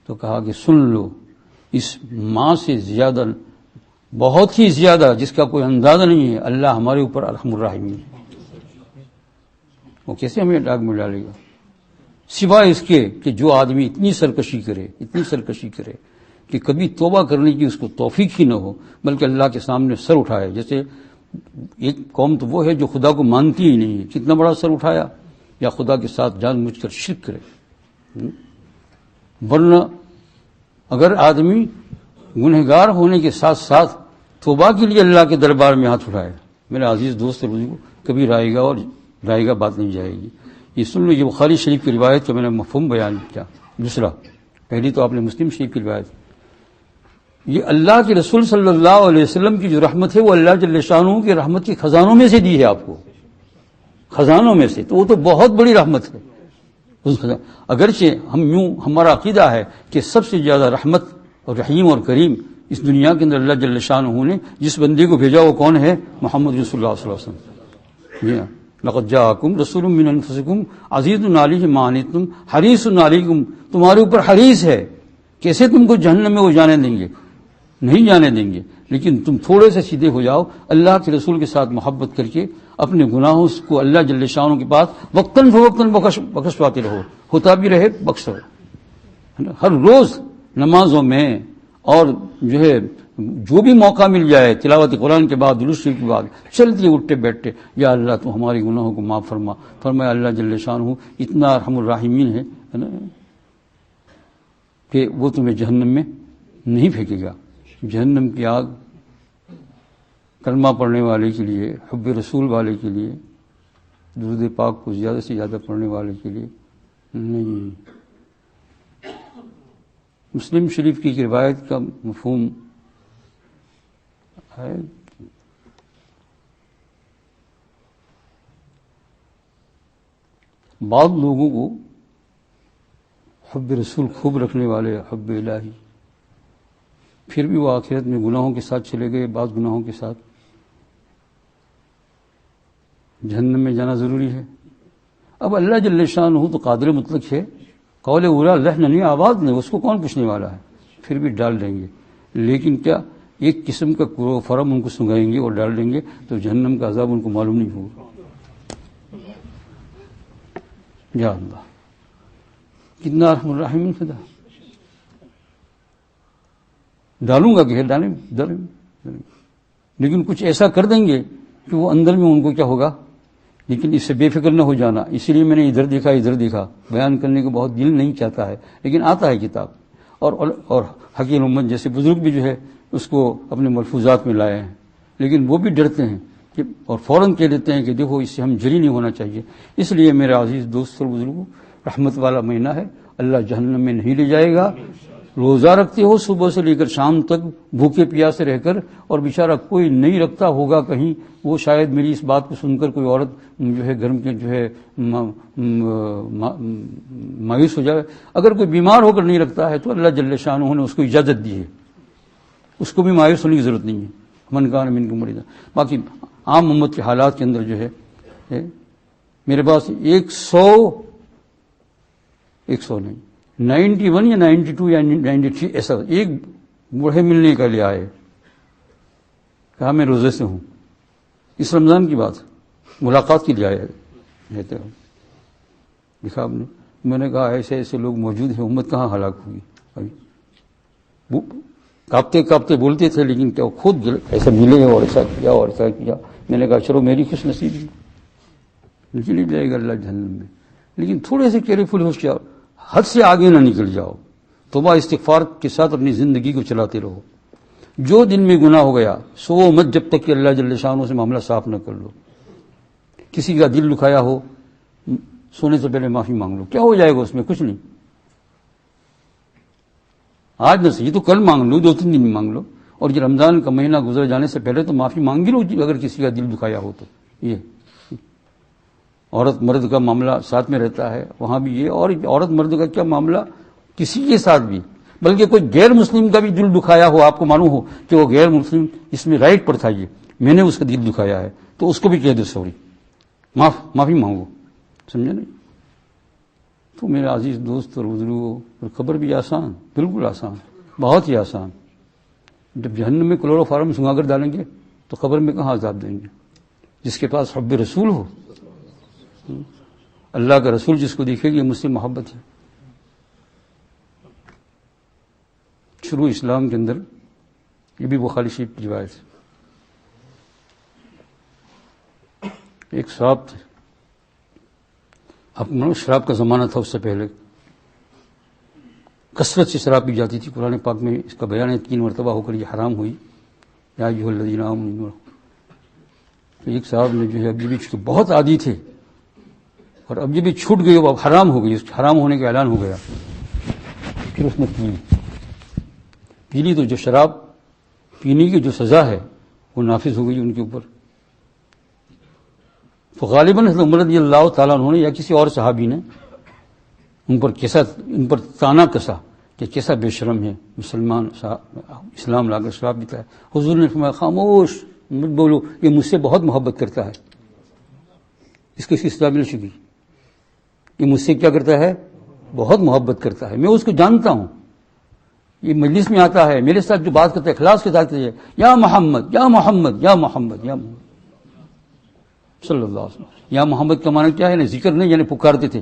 تو کہا کہ سن لو، اس ماں سے زیادہ، بہت ہی زیادہ، جس کا کوئی اندازہ نہیں ہے، اللہ ہمارے اوپر ارحم الراحمین ہے. وہ کیسے ہمیں آگ میں ڈالے گا؟ سوائے اس کے کہ جو آدمی اتنی سرکشی کرے کہ کبھی توبہ کرنے کی اس کو توفیق ہی نہ ہو، بلکہ اللہ کے سامنے سر اٹھائے. جیسے ایک قوم تو وہ ہے جو خدا کو مانتی ہی نہیں ہے، کتنا بڑا سر اٹھایا، یا خدا کے ساتھ جان بوجھ کر شرک کرے. ورنہ اگر آدمی گنہگار ہونے کے ساتھ ساتھ توبہ کے لیے اللہ کے دربار میں ہاتھ اٹھائے، میرے عزیز دوست کو کبھی رائے گا بات نہیں جائے گی. یہ سن لو، یہ بخاری شریف کی روایت کا میں نے مفہوم بیان کیا. دوسرا، پہلی تو آپ نے مسلم شریف کی روایت. یہ اللہ کے رسول صلی اللہ علیہ وسلم کی جو رحمت ہے وہ اللہ جل شانہ کی رحمت کے خزانوں میں سے دی ہے آپ کو، خزانوں میں سے. تو وہ تو بہت بڑی رحمت ہے. اگرچہ ہمارا عقیدہ ہے کہ سب سے زیادہ رحمت اور رحیم اور کریم اس دنیا کے اندر اللہ جل شانہ نے جس بندے کو بھیجا وہ کون ہے؟ محمد رسول اللہ صلی اللہ علیہ وسلم. جی ہاں، لقد جاءکم رسول من انفسکم عزیز علیہ ما عنتم حریص علیکم، تمہارے اوپر حریص ہے. کیسے تم کو جہنم میں وہ جانے دیں گے؟ نہیں جانے دیں گے. لیکن تم تھوڑے سے سیدھے ہو جاؤ، اللہ کے رسول کے ساتھ محبت کر کے اپنے گناہوں کو اللہ جل شانہ کے پاس وقتاً فوقتاً بخشواتے رہو، ہوتا بھی رہے بخشو. ہر روز نمازوں میں اور جو بھی موقع مل جائے، تلاوت قرآن کے بعد، درود شریف کے بعد، چلتے اٹھتے بیٹھتے، یا اللہ تو ہمارے گناہوں کو معاف فرما. فرمایا اللہ جل شانہ اتنا ارحم الراحمین ہے نا کہ وہ تمہیں جہنم میں نہیں پھینکے گا. جہنم کی آگ کلمہ پڑھنے والے کے لیے، حب رسول والے کے لیے، درود پاک کو زیادہ سے زیادہ پڑھنے والے کے لیے نہیں. مسلم شریف کی روایت کا مفہوم ہے بعض لوگوں کو حب رسول خوب رکھنے والے، حب الہی، پھر بھی وہ آخرت میں گناہوں کے ساتھ چلے گئے. بعض گناہوں کے ساتھ جہنم میں جانا ضروری ہے. اب اللہ جل شانہ تو قادر مطلق ہے، قول اولا اللہ نہیں، آواز نہیں، اس کو کون پوچھنے والا ہے، پھر بھی ڈال دیں گے. لیکن کیا ایک قسم کا فرم ان کو سنگائیں گے اور ڈال دیں گے تو جہنم کا عذاب ان کو معلوم نہیں ہوگا. یا اللہ کتنا رحم الرحیم خدا. ڈالوں گا کہ ڈالیں، لیکن کچھ ایسا کر دیں گے کہ وہ اندر میں ان کو کیا ہوگا. لیکن اس سے بے فکر نہ ہو جانا. اسی لیے میں نے ادھر دیکھا بیان کرنے کو بہت دل نہیں چاہتا ہے، لیکن آتا ہے کتاب. اور حکیم امت جیسے بزرگ بھی جو ہے اس کو اپنے ملفوظات میں لائے ہیں، لیکن وہ بھی ڈرتے ہیں اور فوراً کہہ دیتے ہیں کہ دیکھو اس سے ہم جری نہیں ہونا چاہیے. اس لیے میرے عزیز دوست اور بزرگوں، رحمت والا مہینہ ہے، اللہ جہنم میں نہیں لے جائے گا. روزہ رکھتے ہو صبح سے لے کر شام تک بھوکے پیاسے رہ کر، اور بیچارہ کوئی نہیں رکھتا ہوگا کہیں، وہ شاید میری اس بات کو سن کر کوئی عورت گھر کے مایوس ہو جائے. اگر کوئی بیمار ہو کر نہیں رکھتا ہے تو اللہ جل شانہ نے اس کو اجازت دی ہے، اس کو بھی مایوس ہونے کی ضرورت نہیں ہے. من کان منکم مریضا. باقی عام امت کے حالات کے اندر میرے پاس 100 نہیں، 91 یا 92 یا 93 ایسا ایک بوڑھے ملنے کا لیے آئے، کہا میں روزے سے ہوں، اس رمضان کی بات، ملاقات کے لیے آئے. لکھا آپ نے. میں نے کہا ایسے ایسے لوگ موجود ہیں، امت کہاں ہلاک ہوگی. کانپتے کانپتے بولتے تھے، لیکن کیا وہ خود ایسا ملے اور ایسا کیا اور ایسا کیا. میں نے کہا چلو میری خوش نصیبی، نکل جائے گا اللہ جہنم میں، لیکن تھوڑے سے کیئرفل ہو جاؤ، حد سے آگے نہ نکل جاؤ. توبہ استغفار کے ساتھ اپنی زندگی کو چلاتے رہو. جو دن میں گناہ ہو گیا سو مت جب تک کہ اللہ جل شانہ سے معاملہ صاف نہ کر لو. کسی کا دل دکھایا ہو، سونے سے پہلے معافی مانگ لو. کیا ہو جائے گا اس میں؟ کچھ نہیں. آج نہ صحیح تو کل مانگ لو، 2-3 دن میں مانگ لو. اور یہ رمضان کا مہینہ گزر جانے سے پہلے تو معافی مانگی لو اگر کسی کا دل دکھایا ہو تو. یہ عورت مرد کا معاملہ ساتھ میں رہتا ہے، وہاں بھی یہ. اور عورت مرد کا کیا معاملہ کسی کے ساتھ بھی، بلکہ کوئی غیر مسلم کا بھی دل دکھایا ہو، آپ کو معلوم ہو کہ وہ غیر مسلم اس میں رائٹ پر تھا، یہ میں نے اس کا دل دکھایا ہے، تو اس کو بھی کہہ دو سوری، معافی مانگو. سمجھے نہیں؟ تو میرے عزیز دوست اور بزرگوں، خبر بھی آسان، بالکل آسان، بہت ہی آسان. جب جہنم میں کلورو فارم سنگا کر ڈالیں گے تو قبر میں کہاں عذاب دیں گے؟ جس کے پاس حب رسول ہو، اللہ کا رسول جس کو دیکھے گی مجھ سے محبت ہے. شروع اسلام کے اندر یہ بھی بخاری شریف کی روایت ہے. ایک صاحب تھے، اب شراب کا زمانہ تھا، اس سے پہلے کثرت سے شراب پی جاتی تھی. قرآن پاک میں اس کا بیان ہے 3 مرتبہ ہو کر یہ حرام ہوئی. یا ایھا الذین آمنوا. ایک صاحب نے جو ہے اب یہ بھی بہت عادی تھے، اور اب یہ بھی چھوٹ گئی، اب حرام ہو گئی، حرام ہونے کا اعلان ہو گیا. پھر اس نے پی لی تو جو شراب پینے کی جو سزا ہے وہ نافذ ہو گئی ان کے اوپر. تو غالباً حضرت عمر رضی اللہ تعالیٰ عنہ نے یا کسی اور صحابی نے ان پر تانا کسا کہ کیسا بے شرم ہے مسلمان اسلام لا کر شراب پیتا ہے. حضور نے فرمایا خاموش مت بولو، یہ مجھ سے بہت محبت کرتا ہے، اس کو سزا مل چکی. یہ مجھ سے کیا کرتا ہے؟ بہت محبت کرتا ہے، میں اس کو جانتا ہوں. یہ مجلس میں آتا ہے، میرے ساتھ جو بات کرتا ہے اخلاص کے ساتھ ہے، یا محمد یا محمد یا محمد یا محمد صلی اللہ علیہ وسلم. یا محمد کا معنی کیا ہے؟ ذکر نہیں، یعنی پکارتے تھے.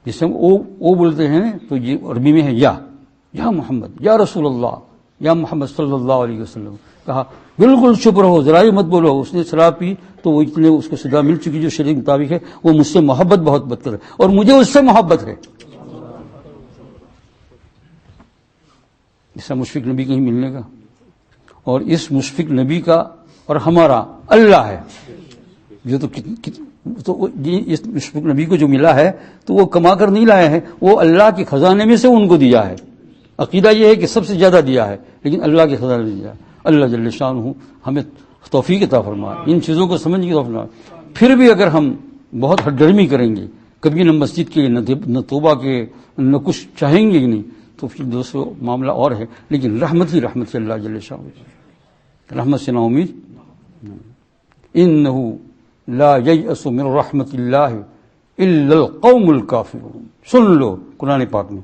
جس سے او بولتے ہیں تو یہ عربی میں ہے یا محمد یا رسول اللہ یا محمد صلی اللہ علیہ وسلم. کہا بالکل چپ رہو، ذرا ہی مت بولو. اس نے شراب پی تو وہ اتنے اس کو سزا مل چکی جو شریعت کے مطابق ہے. وہ مجھ سے محبت بہت بدتر ہے اور مجھے اس سے محبت ہے. ایسا مشفق نبی کہیں ملنے کا، اور اس مشفق نبی کا اور ہمارا اللہ ہے. جو تو اس مشفق نبی کو جو ملا ہے تو وہ کما کر نہیں لائے ہیں، وہ اللہ کے خزانے میں سے ان کو دیا ہے. عقیدہ یہ ہے کہ سب سے زیادہ دیا ہے، لیکن اللہ کے خزانے میں دیا ہے. اللہ جل شانہ ہمیں توفیق عطا فرمائے ان چیزوں کو سمجھنے کی توفیق فرمائے. پھر بھی اگر ہم بہت ہٹ گرمی کریں گے، کبھی نہ مسجد کے نہ توبہ کے نہ کچھ چاہیں گے نہیں، تو پھر دوستو معاملہ اور ہے. لیکن رحمت ہی رحمت سے اللہ جل شانہ، رحمت سے نا امید. انہ لا ییأس من رحمت اللہ الا القوم الکافرون. سن لو قرآن پاک میں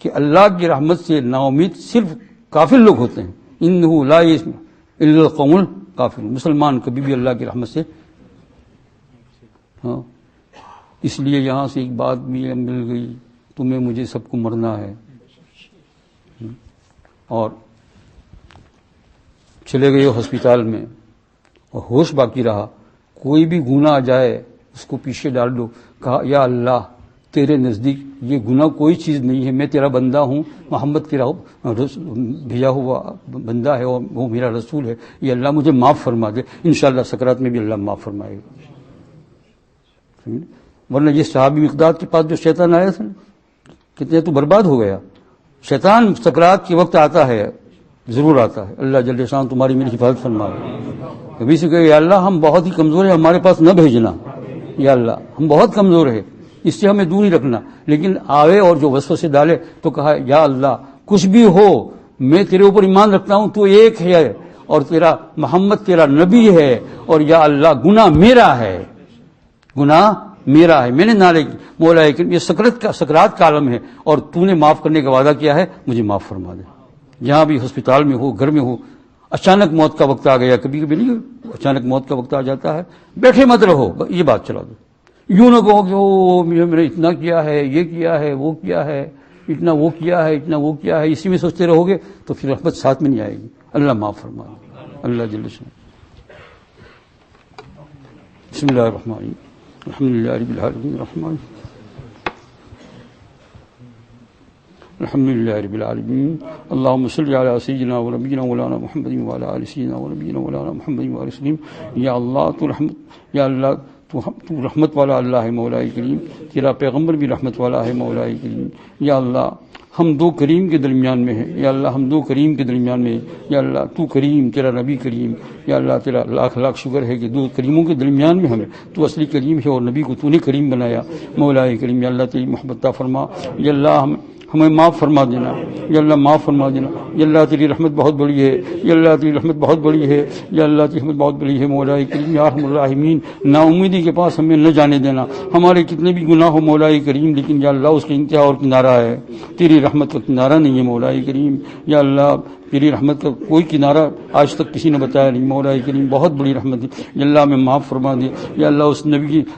کہ اللہ کی رحمت سے نا امید صرف کافر لوگ ہوتے ہیں. انہ لا ییأس الا القوم الکافرون. مسلمان کبھی بھی اللہ کی رحمت سے اس لیے یہاں سے ایک بات بھی مل گئی، تمہیں مجھے سب کو مرنا ہے. اور چلے گئے ہو ہسپتال میں اور ہوش باقی رہا، کوئی بھی گناہ آ جائے اس کو پیچھے ڈال دو. کہا یا اللہ تیرے نزدیک یہ گناہ کوئی چیز نہیں ہے، میں تیرا بندہ ہوں، محمد تیرا بھیجا ہوا بندہ ہے اور وہ میرا رسول ہے، یہ اللہ مجھے معاف فرما دے. انشاءاللہ سکرات میں بھی اللہ معاف فرمائے گا. ورنہ یہ صحابی مقداد کے پاس جو شیطان آیا تھا، کتنے تو برباد ہو گیا. شیطان سکرات کے وقت آتا ہے، ضرور آتا ہے. اللہ جل شان تمہاری میری حفاظت فرمائے. کبھی سے کہ یا اللہ ہم بہت ہی کمزور ہیں، ہمارے پاس نہ بھیجنا. یا اللہ ہم بہت کمزور ہیں، اس سے ہمیں دور ہی رکھنا. لیکن آوے اور جو وسوسے ڈالے تو کہا یا اللہ کچھ بھی ہو میں تیرے اوپر ایمان رکھتا ہوں، تو ایک ہے اور تیرا محمد تیرا نبی ہے، اور یا اللہ گناہ میرا ہے، گناہ میرا ہے، میں نے نالے مولا ہے کہ یہ سکرات کا عالم ہے اور تو نے معاف کرنے کا وعدہ کیا ہے، مجھے معاف فرما دے. جہاں بھی ہسپتال میں ہو، گھر میں ہو، اچانک موت کا وقت آ گیا، کبھی کبھی نہیں اچانک موت کا وقت آ جاتا ہے، بیٹھے مت رہو، یہ بات چلا دو. یوں نہ کہو کہ او میں نے اتنا کیا ہے، یہ کیا ہے، وہ کیا ہے. اتنا وہ کیا ہے، اتنا وہ کیا ہے، اسی میں سوچتے رہو گے تو پھر رحمت ساتھ میں نہیں آئے گی. اللہ معاف فرما دے. اللہ جل شانہ. بسم اللہ الرحمن الرحیم. الحمدللہ رب العالمین الرحمن الحمدللہ رب العالمین. اللہم صلی علی سیدنا و نبینا مولانا محمد وعلی آل سیدنا و نبینا مولانا محمد وعلی وسلم. یا اللہ تو رحمت، یا اللہ تو رحمت والا اللہ ہے مولا کریم، تیرا پیغمبر بھی رحمت والا ہے مولا کریم. یا اللہ ہم دو کریم کے درمیان میں ہیں، یا اللہ ہم دو کریم کے درمیان میں ہیں. یا اللہ تو کریم، تیرا نبی کریم. یا اللہ تیرا لاکھ لاکھ شکر ہے کہ دو کریموں کے درمیان میں ہمیں تو اصلی کریم ہے اور نبی کو تو نے کریم بنایا مولا کریم. یا اللہ تیری محبت عطا فرما. یا اللہ ہمیں معاف فرما دینا. یا اللہ معاف فرما دینا. یا اللہ تیری رحمت بہت بڑی ہے. یا اللہ تیری رحمت بہت بڑی ہے. یا اللہ تیری رحمت بہت بڑی ہے مولا کریم. یا ارحم الراحمین، نا امیدی کے پاس ہمیں نہ جانے دینا. ہمارے کتنے بھی گناہ ہو مولا کریم، لیکن یا اللہ اس کا انتہا اور کنارہ ہے، تیری رحمت کا کنارہ نہیں ہے مولا کریم. یا اللہ تیری رحمت کا کوئی کنارہ آج تک کسی نے بتایا نہیں مولا کریم. بہت بڑی رحمت ہے. یا اللہ ہمیں معاف فرما دے. یا اللہ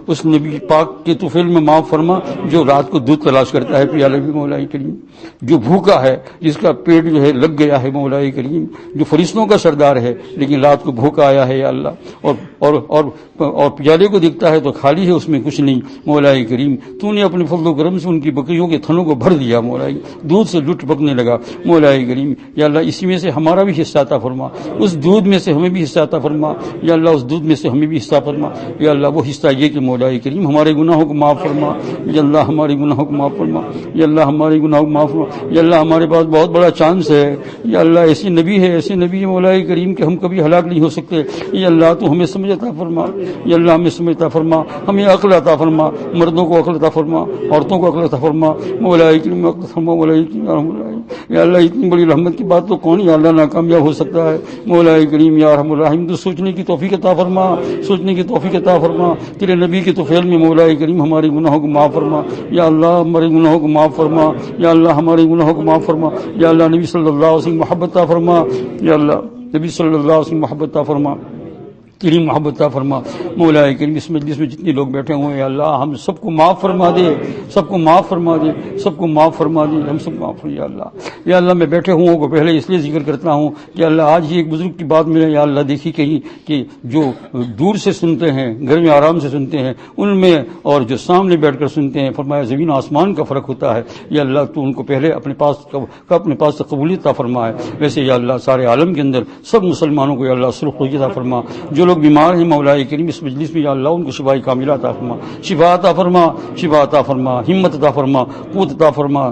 اس نبی پاک کے طفیل میں معاف فرما جو رات کو دودھ تلاش کرتا ہے پیالے بھی مولا کریم، جو بھوکا ہے، جس کا پیٹ جو ہے لگ گیا ہے مولا کریم، جو فرشتوں کا سردار ہے لیکن رات کو بھوکا آیا ہے یا اللہ، اور پیالے کو دیکھتا ہے تو خالی ہے، اس میں کچھ نہیں مولا کریم. تو نے اپنے فضل و کرم سے ان کی بکریوں کے تھنوں کو بھر دیا مولا، دودھ سے لٹ پکنے لگا مولا کریم. یا اللہ اسی میں سے ہمارا بھی حصہ عطا فرما، اس دودھ میں سے ہمیں بھی حصہ عطا فرما. یا اللہ اس دودھ میں سے ہمیں بھی حصہ فرما. یا اللہ وہ حصہ یہ کہ مولا کریم ہمارے گناہوں کو معاف فرما. یا اللہ ہمارے گناہوں کو معاف فرما. یا اللہ ہمارے گناہوں کو معاف فرما. یا اللہ ہمارے پاس بہت بڑا چانس ہے. یا اللہ ایسی نبی ہے، ایسے نبی ہے مولا کریم کہ ہم کبھی ہلاک نہیں ہو سکتے. یا اللہ تو ہمیں سمجھ عطا فرما. یا اللہ ہمیں سمجھ عطا فرما، ہمیں عقل عطا فرما. مردوں کو عقل عطا فرما، عورتوں کو عقل عطا فرما مولا کریم. عقل فرما مولا کریم. یا اللہ اتنی بڑی رحمت کی بات تو کون یا اللہ ناکامیاب ہو سکتا ہے مولا کریم. یا ارحم الراحمین تو سوچنے کی توفیق عطا فرما، سوچنے کی توفیق عطا فرما. تیرے نبی کے طفیل میں مولا کریم ہمارے گناہوں کو معاف فرما. یا اللہ ہمارے گناہوں کو معاف فرما. یا اللہ ہمارے گناہوں کو معاف فرما. یا اللہ نبی صلی اللہ علیہ وسلم محبت عطا فرما. یا اللہ نبی صلی اللہ علیہ وسلم محبت عطا فرما، تیری محبت عطا فرما مولا کریم. اس مجلس میں جتنے لوگ بیٹھے ہوئے ہیں یا اللہ ہم سب کو معاف فرما دے، سب کو معاف فرما دے، سب کو معاف فرما دے، ہم سب معاف فرما. یا اللہ، یا اللہ میں بیٹھے ہوں کو پہلے اس لیے ذکر کرتا ہوں کہ اللہ آج ہی ایک بزرگ کی بات میں یا اللہ دیکھی کہیں کہ جو دور سے سنتے ہیں، گھر میں آرام سے سنتے ہیں ان میں، اور جو سامنے بیٹھ کر سنتے ہیں، فرمایا زمین آسمان کا فرق ہوتا ہے. یا اللہ تو ان کو پہلے اپنے پاس قبولیت عطا فرمائے. ویسے یا اللہ سارے عالم کے اندر سب مسلمانوں کو یا اللہ سرخی عطا فرما. جو لوگ بیمار ہیں مولا کریم اس مجلس میں یا اللہ ان کو شفاء کاملہ عطا فرما، شفاء عطا فرما، شفاء عطا فرما، ہمت عطا فرما، قوت عطا فرما.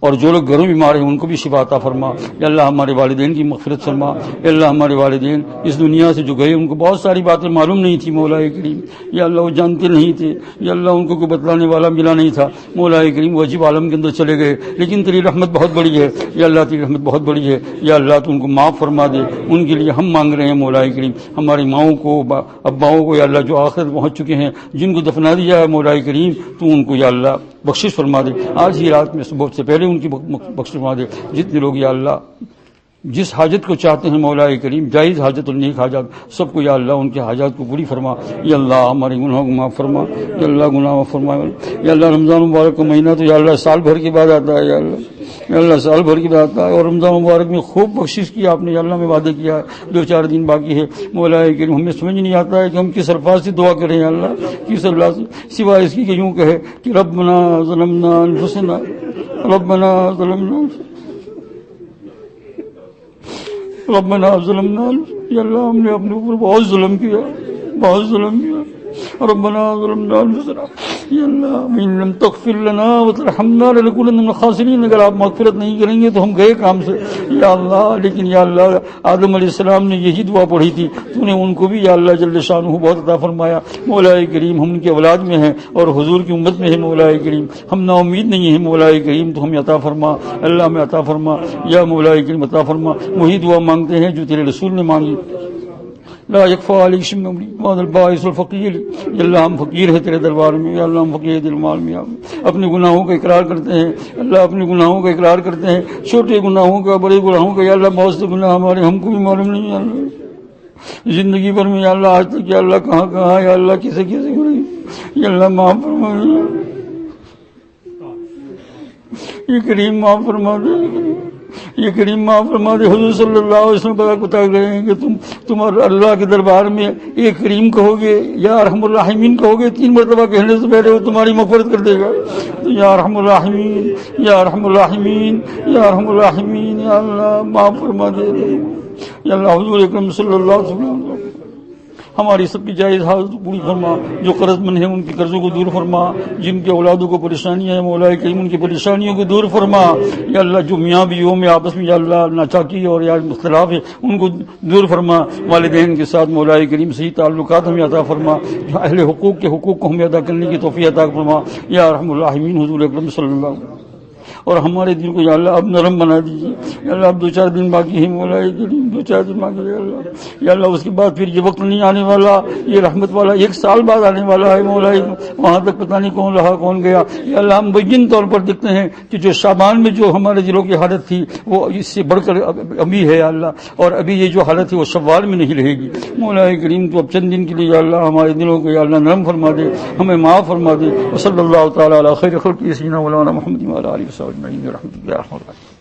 اور جو لوگ گھروں بیمار ہیں ان کو بھی شفا عطا فرما. یا اللہ ہمارے والدین کی مغفرت فرما. یا اللہ ہمارے والدین اس دنیا سے جو گئے ان کو بہت ساری باتیں معلوم نہیں تھی مولا کریم. یا اللہ وہ جانتے نہیں تھے. یا اللہ ان کو کوئی بتلانے والا ملا نہیں تھا مولا کریم. وہ عجیب عالم کے اندر چلے گئے، لیکن تیری رحمت بہت بڑی ہے. یا اللہ تیری رحمت بہت بڑی ہے. یا اللہ تو ان کو معاف فرما دے. ان کے لیے ہم مانگ رہے ہیں مولا کریم. ہماری ماؤں کو، اباؤں کو یا اللہ جو آخرت پہنچ چکے ہیں، جن کو دفنا دیا ہے مولا کریم، تو ان کو یا اللہ بخشش فرما دے. آج ہی رات میں صبح سے پہلے ان کی بخشش فرما دے. جتنے لوگ یا اللہ جس حاجت کو چاہتے ہیں مولا کریم، جائز حاجت اور نیک حاجات، سب کو یا اللہ ان کے حاجات کو پوری فرما. یا اللہ ہمارے گناہوں کو معاف فرما. یا اللہ گناہ معاف فرما. یا اللہ رمضان مبارک کا مہینہ تو یا اللہ سال بھر کے بعد آتا ہے. یا اللہ سال بھر کے بعد آتا ہے، اور رمضان مبارک میں خوب بخشش کی آپ نے. یا اللہ میں وعدہ کیا ہے 2-4 دن باقی ہے مولا کریم. ہمیں سمجھ نہیں آتا ہے کہ ہم کس الفاظ سے دعا کریں. یا اللہ کس الفاظ سوائے اس کی کہ یوں کہے کہ ربنا ظلمنا انفسنا، ربنا ظلمنا، ربنا ظلمنا. یا اللہ ہم نے اپنے اوپر بہت ظلم کیا، بہت ظلم کیا. ربنا ظلمنا انفسنا. یا اللہ ان لم تغفر لنا وترحمنا لنکونن من الخاسرین. اگر آپ مغفرت نہیں کریں گے تو ہم گئے کام سے یا اللہ. لیکن یا اللہ آدم علیہ السلام نے یہی دعا پڑھی تھی، تو نے ان کو بھی یا اللہ جل شانہ بہت عطا فرمایا مولا کریم. ہم ان کی اولاد میں ہیں اور حضور کی امت میں ہے مولا کریم. ہم نا امید نہیں ہیں مولا کریم، تو ہمیں عطا فرما. اللہ ہمیں عطا فرما یا مولا کریم عطا فرما. وہی دعا مانگتے ہیں جو تیرے رسول نے مانگی. لا یکفی علیک شم امری وان الباعث الفقیر. یا اللہ ہم فقیر ہیں تیرے دربار میں. یا اللہ ہم فقیر دل مال میں اپنے گناہوں کا اقرار کرتے ہیں. اللہ اپنے گناہوں کا اقرار کرتے ہیں، چھوٹے گناہوں کا، بڑے گناہوں کا. یا اللہ بہت سے گناہ ہمارے ہم کو بھی معلوم نہیں. یا اللہ زندگی بھر میں یا اللہ آج تک یا اللہ کہاں کہاں یا اللہ کیسے کیسے گناہ. یا اللہ معاف فرما. یہ کریم معاف فرما دے، یہ کریم معاف فرما دے۔ حضور صلی اللہ علیہ وسلم بتا گئے ہیں کہ تم اللہ کے دربار میں ایک کریم کہو گے، یا ارحم الراحمین کہو گے، 3 مرتبہ کہنے سے پہلے وہ تمہاری مغفرت کر دے گا۔ تو یا ارحم الراحمین، یا ارحم الراحمین، یا ارحم الراحمین، یا اللہ معاف فرما دے۔ یا اللہ حضور اکرم صلی اللہ علیہ وسلم ہماری سب کی جائز حاجت پوری فرما، جو قرض مند ہیں ان کے قرضوں کو دور فرما، جن کے اولادوں کو پریشانیاں ہیں مولا کریم ان کی پریشانیوں کو دور فرما۔ یا اللہ جو میاں بیویوں میں آپس میں یا اللہ ناچاکی اور یا اختلاف ہے ان کو دور فرما، والدین کے ساتھ مولا کریم صحیح تعلقات ہمیں عطا فرما، جو اہل حقوق کے حقوق کو ہمیں ادا کرنے کی توفیق عطا فرما۔ یا ارحم الراحمین حضور اکرم صلی اللہ علیہ وسلم، اور ہمارے دل کو یا اللہ اب نرم بنا دیجیے۔ یا اللہ اب 2-4 دن باقی ہیں مولا کریم، 2-4 دن باقی ہے یا اللہ اس کے بعد پھر یہ وقت نہیں آنے والا، یہ رحمت والا 1 سال بعد آنے والا ہے مولا، وہاں تک پتہ نہیں کون رہا کون گیا۔ یا اللہ ہم مبین طور پر دیکھتے ہیں کہ جو شعبان میں جو ہمارے دلوں کی حالت تھی وہ اس سے بڑھ کر ابھی ہے یا اللہ، اور ابھی یہ جو حالت ہے وہ شوال میں نہیں رہے گی مولا کریم۔ تو اب چند دن کے لیے یا اللہ ہمارے دلوں کو یا اللہ نرم فرما دے، ہمیں معاف فرما دے۔ صلی اللہ تعالیٰ علی خیر خلق سیدنا مولانا محمد وعلی آلہ وصحبہ اجمعین برحمتک یا ارحم الراحمین۔